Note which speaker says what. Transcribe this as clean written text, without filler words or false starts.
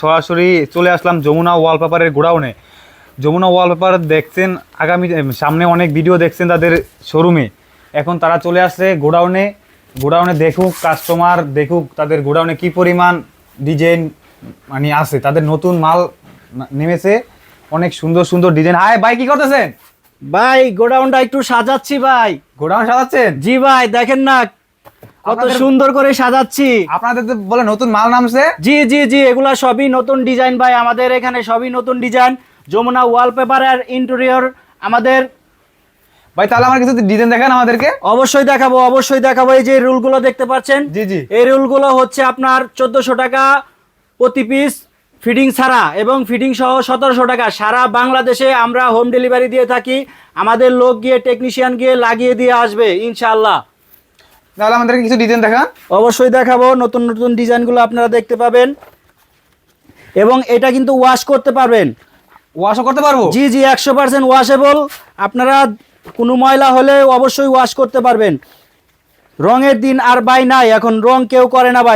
Speaker 1: সরাসরি চলে আসলাম যমুনা ওয়ালপেপারের গোডাউনে। যমুনা ওয়ালপেপার দেখছেন আগামী সামনে অনেক ভিডিও দেখছেন তাদের শোরুমে, এখন তারা চলে আসছে গোডাউনে। গোডাউনে দেখুক, কাস্টমার দেখুক তাদের গোডাউনে কি পরিমাণ ডিজাইন মানে আছে, তাদের নতুন মাল নেমেছে, অনেক সুন্দর সুন্দর ডিজাইন। হাই ভাই, কি করতেছেন?
Speaker 2: ভাই গোডাউনটা একটু সাজাচ্ছি ভাই।
Speaker 1: গোডাউন সাজাচ্ছেন?
Speaker 2: জি ভাই, দেখেন না কত সুন্দর করে সাজাচ্ছি।
Speaker 1: আপনাদের তো বলে নতুন মাল নামছে?
Speaker 2: জি জি জি, এগুলা সবই নতুন ডিজাইন ভাই, আমাদের এখানে সবই নতুন ডিজাইন। যমুনা ওয়ালপেপার আর ইন্টেরিয়র আমাদের।
Speaker 1: ভাই তাহলে আমার কিছু ডিজাইন দেখান আমাদেরকে।
Speaker 2: অবশ্যই দেখাবো, অবশ্যই দেখাবো। এই যে রুলগুলো দেখতে পাচ্ছেন,
Speaker 1: জি জি,
Speaker 2: এই রুলগুলো হচ্ছে আপনার 1400 টাকা প্রতি পিস ফিটিং ছাড়া, এবং ফিটিং সহ 1700 টাকা। সারা বাংলাদেশে আমরা হোম ডেলিভারি দিয়ে থাকি। আমাদের লোক গিয়ে, টেকনিশিয়ান গিয়ে লাগিয়ে দিয়ে আসবে ইনশাআল্লাহ।
Speaker 1: তাহলে আমাদেরকে কিছু ডিজাইন দেখান।
Speaker 2: অবশ্যই দেখাবো, নতুন নতুন ডিজাইনগুলো আপনারা দেখতে পাবেন। এবং এটা কিন্তু ওয়াশ করতে পারবেন।
Speaker 1: ওয়াশও করতে পারবো?
Speaker 2: জি জি, 100% ওয়াশেবল। আপনারা কোনো ময়লা হলে অবশ্যই ওয়াশ করতে পারবেন। রঙের দিন আর ভাই নাই, এখন রং কেউ করে না ভাই।